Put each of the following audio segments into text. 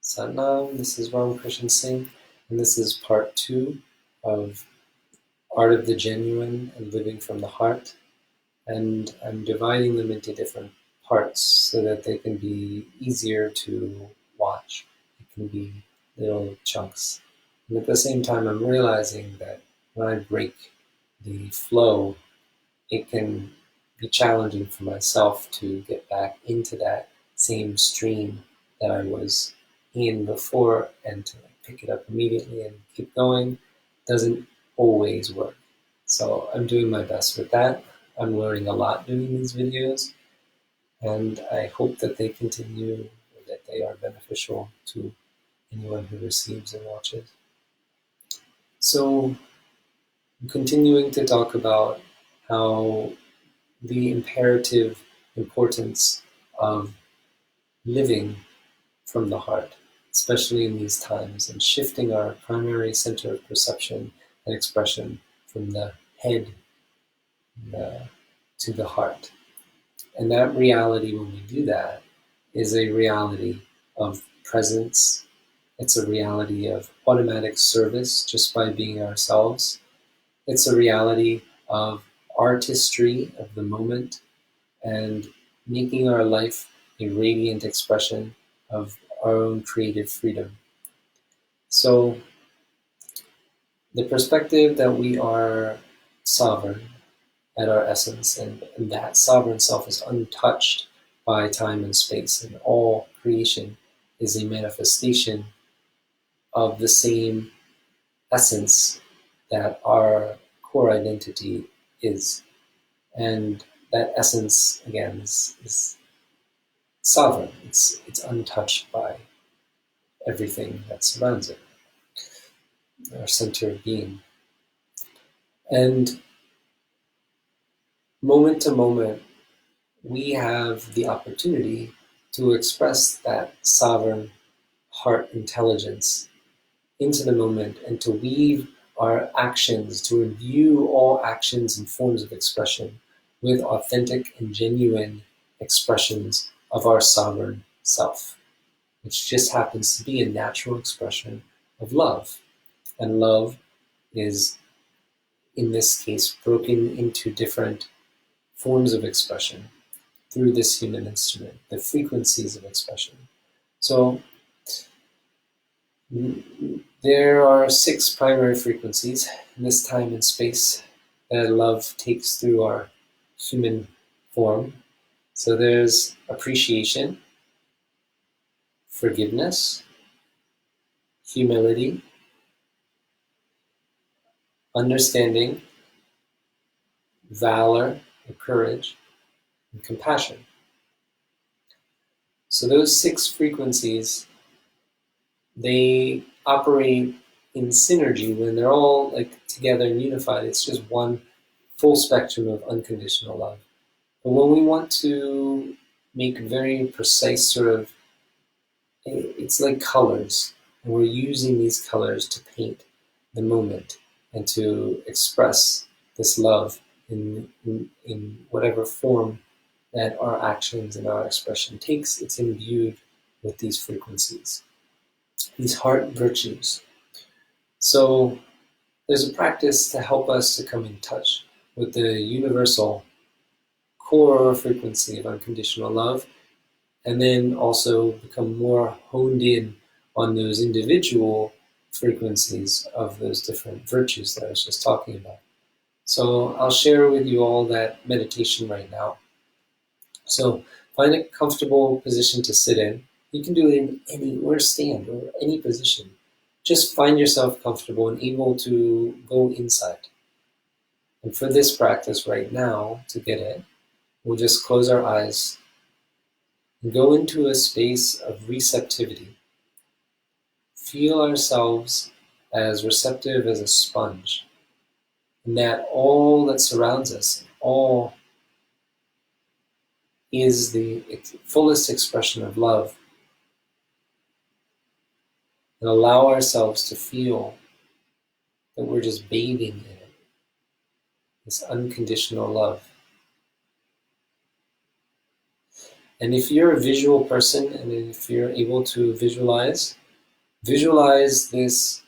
Satnam, this is Ram Krishan Singh, and this is part 2 of Art of the Genuine and Living from the Heart. And I'm dividing them into different parts so that they can be easier to watch. It can be little chunks. And at the same time, I'm realizing that when I break the flow, it can be challenging for myself to get back into that same stream that I was in before, and to pick it up immediately and keep going doesn't always work. So I'm doing my best with that. I'm learning a lot doing these videos, and I hope that they continue, or that they are beneficial to anyone who receives and watches. So I'm continuing to talk about how the imperative importance of living from the heart, especially in these times, and shifting our primary center of perception and expression from the head to the heart. And that reality, when we do that, is a reality of presence. It's a reality of automatic service just by being ourselves. It's a reality of artistry of the moment and making our life a radiant expression of our own creative freedom. So the perspective that we are sovereign at our essence, and that sovereign self is untouched by time and space, and all creation is a manifestation of the same essence that our core identity is. And that essence, again, is sovereign. It's untouched by everything that surrounds it, our center of being. And moment to moment, we have the opportunity to express that sovereign heart intelligence into the moment, and to weave our actions, to imbue all actions and forms of expression with authentic and genuine expressions of our sovereign self, which just happens to be a natural expression of love. And love is, in this case, broken into different forms of expression through this human instrument, the frequencies of expression. So there are 6 primary frequencies in this time and space that love takes through our human form. So there's appreciation, forgiveness, humility, understanding, valor or courage, and compassion. So those 6 frequencies, they operate in synergy when they're all like together and unified. It's just one full spectrum of unconditional love. But when we want to make very precise sort of, it's like colors, and we're using these colors to paint the moment and to express this love in whatever form that our actions and our expression takes. It's imbued with these frequencies, these heart virtues. So there's a practice to help us to come in touch with the universal core frequency of unconditional love, and then also become more honed in on those individual frequencies of those different virtues that I was just talking about. So I'll share with you all that meditation right now. So find a comfortable position to sit in. You can do it in any, or stand, or any position. Just find yourself comfortable and able to go inside. And for this practice right now, to get it, we'll just close our eyes and go into a space of receptivity. Feel ourselves as receptive as a sponge, and that all that surrounds us, all is the fullest expression of love. And allow ourselves to feel that we're just bathing in it, this unconditional love. And if you're a visual person, and if you're able to visualize this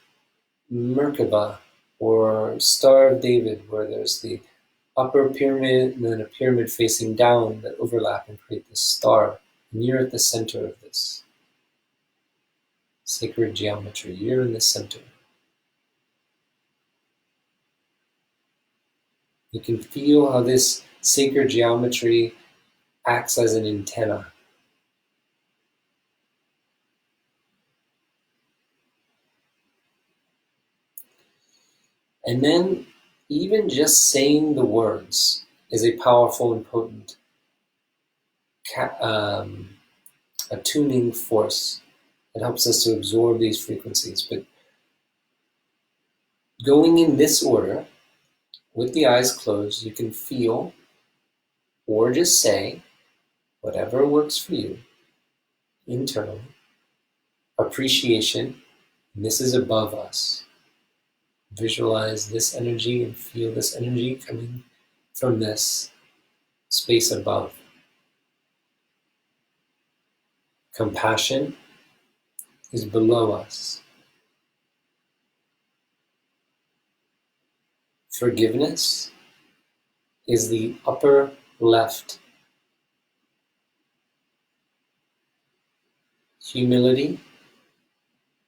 Merkaba, or Star of David, where there's the upper pyramid and then a pyramid facing down that overlap and create this star. And you're at the center of this sacred geometry. You're in the center. You can feel how this sacred geometry acts as an antenna. And then even just saying the words is a powerful and potent attuning force that helps us to absorb these frequencies. But going in this order, with the eyes closed, you can feel or just say whatever works for you internally. Appreciation, and this is above us. Visualize this energy and feel this energy coming from this space above. Compassion is below us. Forgiveness is the upper left. Humility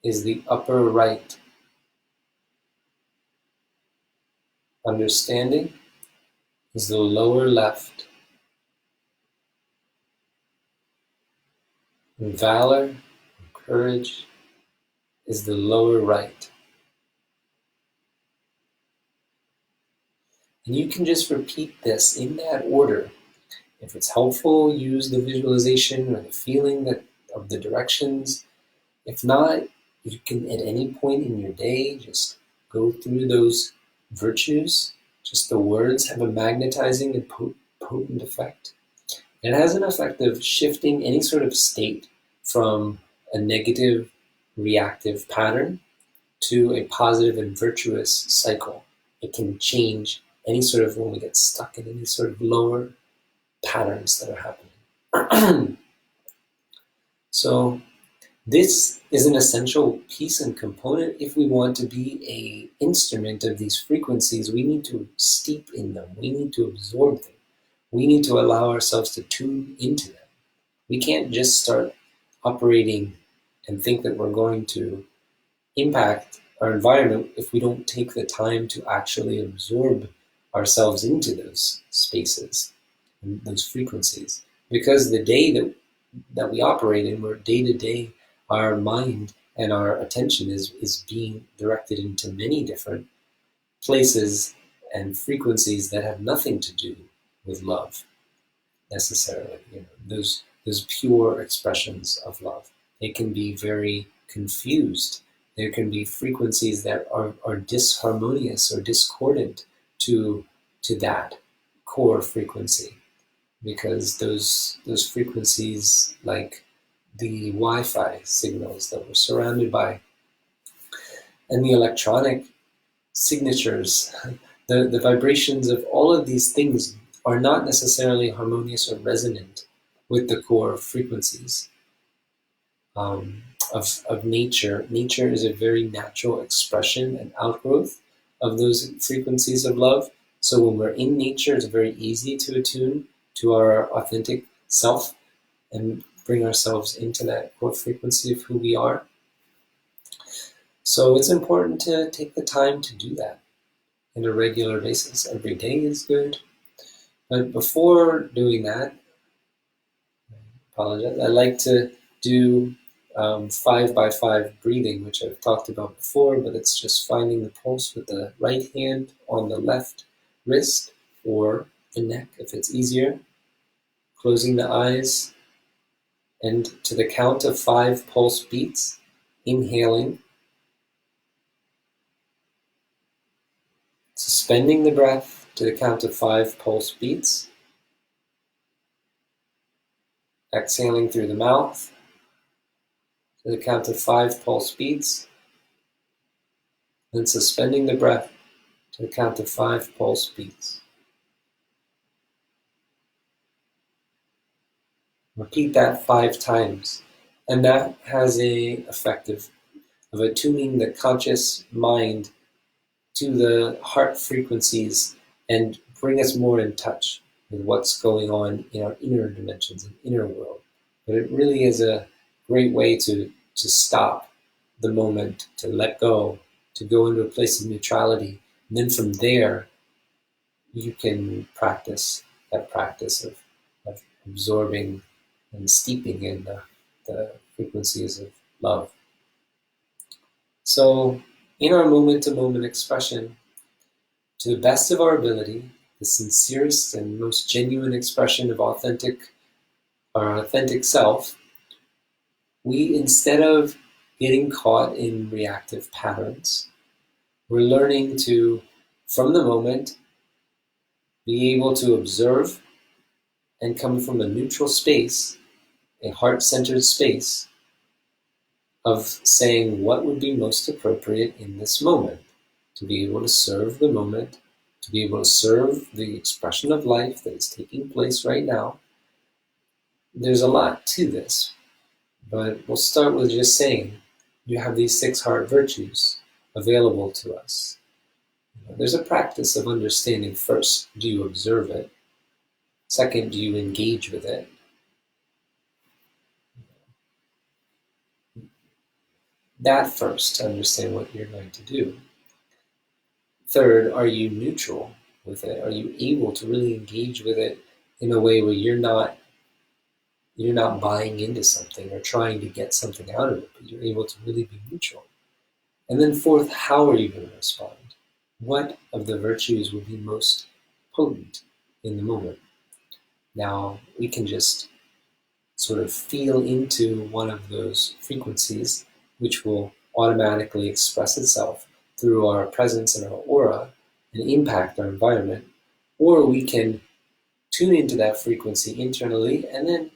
is the upper right. Understanding is the lower left. And valor and courage is the lower right. And you can just repeat this in that order. If it's helpful, use the visualization or the feeling of the directions. If not, you can at any point in your day just go through those virtues. Just the words have a magnetizing and potent effect. It has an effect of shifting any sort of state from a negative reactive pattern to a positive and virtuous cycle. It can change any sort of, when we get stuck in any sort of lower patterns that are happening. So this is an essential piece and component. If we want to be an instrument of these frequencies, we need to steep in them. We need to absorb them. We need to allow ourselves to tune into them. We can't just start operating and think that we're going to impact our environment if we don't take the time to actually absorb ourselves into those spaces and those frequencies. Because the day that we operate in, where day to day our mind and our attention is being directed into many different places and frequencies that have nothing to do with love necessarily. Those pure expressions of love. They can be very confused. There can be frequencies that are disharmonious or discordant to that core frequency, because those frequencies, like the Wi-Fi signals that we're surrounded by, and the electronic signatures, the vibrations of all of these things are not necessarily harmonious or resonant with the core frequencies of nature. Nature is a very natural expression and outgrowth of those frequencies of love. So when we're in nature, it's very easy to attune to our authentic self and bring ourselves into that core frequency of who we are. So it's important to take the time to do that on a regular basis. Every day is good. But before doing that, I like to do 5x5 breathing, which I've talked about before, but it's just finding the pulse with the right hand on the left wrist or the neck if it's easier, closing the eyes, and to the count of 5 pulse beats, inhaling, suspending the breath to the count of 5 pulse beats, exhaling through the mouth to the count of 5 pulse beats, then suspending the breath to the count of 5 pulse beats. Repeat that 5 times, and that has a effect of attuning the conscious mind to the heart frequencies and bring us more in touch with what's going on in our inner dimensions and inner world. But it really is a great way to stop the moment, to let go, to go into a place of neutrality. And then from there, you can practice that practice of absorbing and steeping in the frequencies of love. So, in our moment-to-moment expression, to the best of our ability, the sincerest and most genuine expression of our authentic self, we, instead of getting caught in reactive patterns, we're learning to, from the moment, be able to observe and come from a neutral space, a heart-centered space, of saying what would be most appropriate in this moment, to be able to serve the moment, to be able to serve the expression of life that is taking place right now. There's a lot to this, but we'll start with just saying you have these 6 heart virtues available to us. There's a practice of understanding. First, do you observe it? Second, do you engage with it? That first, to understand what you're going to do. Third, are you neutral with it? Are you able to really engage with it in a way where you're not buying into something or trying to get something out of it, but you're able to really be neutral? And then fourth, how are you going to respond? What of the virtues will be most potent in the moment? Now, we can just sort of feel into one of those frequencies, which will automatically express itself through our presence and our aura and impact our environment, or we can tune into that frequency internally and then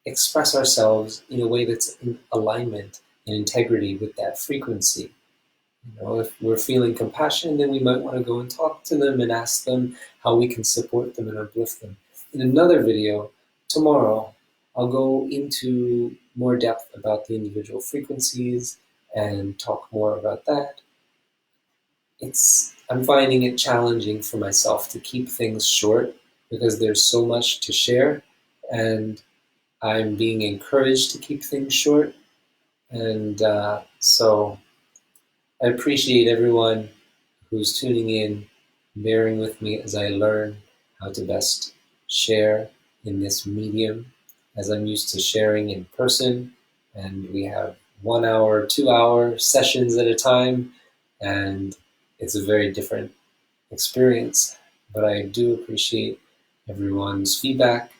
express ourselves in a way that's in alignment and integrity with that frequency. If we're feeling compassion, then we might want to go and talk to them and ask them how we can support them and uplift them. In another video tomorrow, I'll go into more depth about the individual frequencies and talk more about that. I'm finding it challenging for myself to keep things short because there's so much to share, and I'm being encouraged to keep things short. And so I appreciate everyone who's tuning in, bearing with me as I learn how to best share in this medium, as I'm used to sharing in person, and we have 1 hour, 2 hour sessions at a time, and it's a very different experience. But I do appreciate everyone's feedback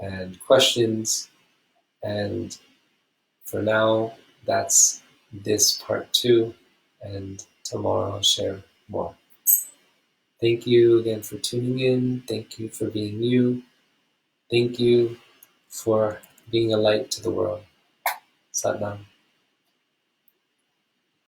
and questions, and for now, that's this part 2, and tomorrow I'll share more. Thank you again for tuning in. Thank you for being you. Thank you for being a light to the world. Sat Nam.